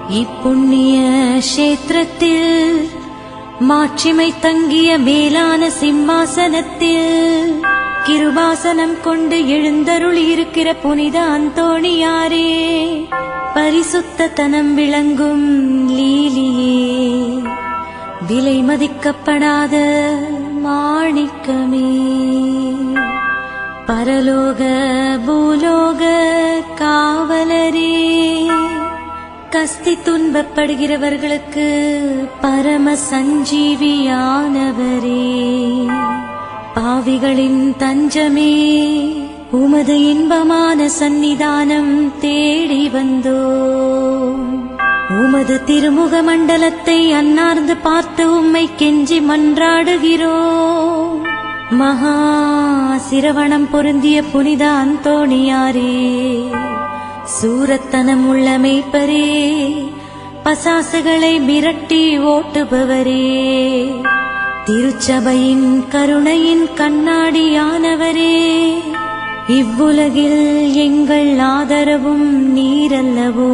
இப்புண்ணிய கஷேத்திரத்தில் மாட்சிமை தங்கிய மேலான சிம்மாசனத்தில் கிருபாசனம் கொண்டு எழுந்தருள் இருக்கிற புனித அந்தோணியாரே, பரிசுத்த தனம் விளங்கும் லீலியே, விலை மதிக்கப்படாத மாணிக்கமே, பரலோக பூலோக காவலரே, கஸ்தி துன்பப்படுகிறவர்களுக்கு பரம சஞ்சீவியானவரே, பாவிகளின் தஞ்சமே, உமது இன்பமான சந்நிதானம் தேடி வந்தோம். உமது திருமுக மண்டலத்தை அன்னார்ந்து பார்த்து உம்மை கெஞ்சி மன்றாடுகிறோம். மகா சிரவணம் பொருந்திய புனித அந்தோணியாரே, சூரத்தனம் உள்ள மேய்ப்பரே, பசாசுகளை மிரட்டி ஓட்டுபவரே, திருச்சபையின் கருணையின் கண்ணாடியானவரே, இவ்வுலகில் எங்கள் ஆதரவும் நீரல்லவோ,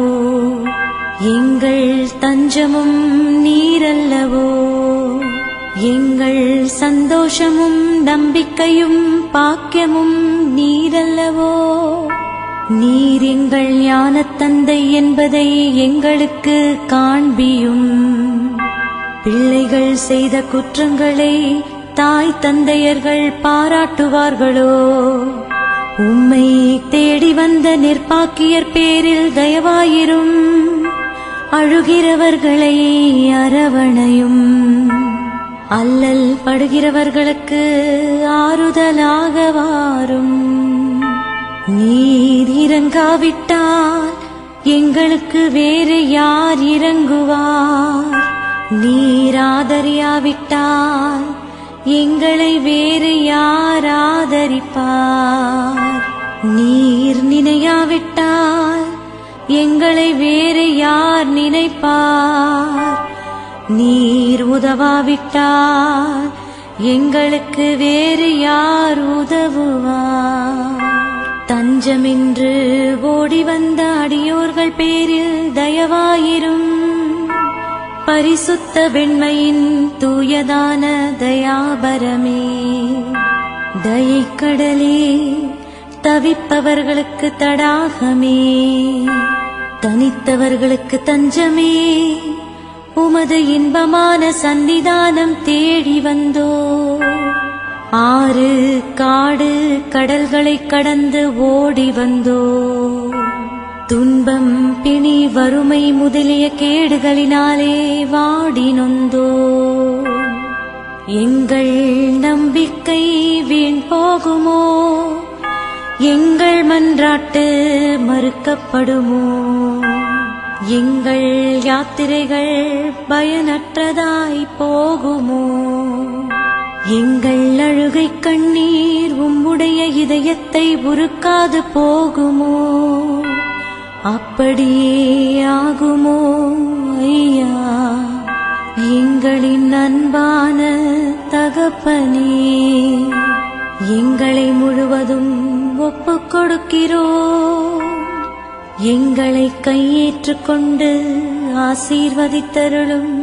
எங்கள் தஞ்சமும் நீரல்லவோ, எங்கள் சந்தோஷமும் நம்பிக்கையும் பாக்கியமும் நீரல்லவோ, நீர் எங்கள் ஞானத் தந்தை என்பதை எங்களுக்கு காண்பியும். பிள்ளைகள் செய்த குற்றங்களை தாய் தந்தையர்கள் பாராட்டுவார்களோ? உம்மை தேடி வந்த நிர்பாக்கியர் பேரில் தயவாயிரும். அழுகிறவர்களை அரவணையும். அல்லல் படுகிறவர்களுக்கு ஆறுதலாக வாரும். நீர் இறங்காவிட்டால் எங்களுக்கு வேறு யார் இறங்குவார்? நீர் ஆதரியாவிட்டால் எங்களை வேறு யார் ஆதரிப்பார்? நீர் நினையாவிட்டால் எங்களை வேறு யார் நினைப்பார்? நீர் உதவாவிட்டால் எங்களுக்கு வேறு யார் உதவுவார்? தஞ்சமென்று ஓடி வந்த அடியோர்கள் பேரில் தயவாயிரும். பரிசுத்த வெண்மையின் தூயதான தயாபரமே, தயைக்கடலே, தவிப்பவர்களுக்கு தடாகமே, தனித்தவர்களுக்கு தஞ்சமே, உமது இன்பமான சந்நிதானம் தேடி வந்தோ. ஆறு காடு கடல்களை கடந்து ஓடி வந்தோ. துன்பம் பிணி வறுமை முதலிய கேடுகளினாலே வாடி நொந்தோ. எங்கள் நம்பிக்கை வீண் போகுமோ? எங்கள் மன்றாட்டு மறுக்கப்படுமோ? எங்கள் யாத்திரைகள் பயனற்றதாய் போகுமோ? எங்கள் அழுகை கண்ணீர் உம்முடைய இதயத்தை உருக்காது போகுமோ? அப்படியே ஆகுமோ ஐயா, எங்களின் அன்பான தகப்பனே? எங்களை முழுவதும் ஒப்புக் கொடுக்கிறோம். எங்களை கையேற்றுக் கொண்டு ஆசீர்வதித்தருளும்.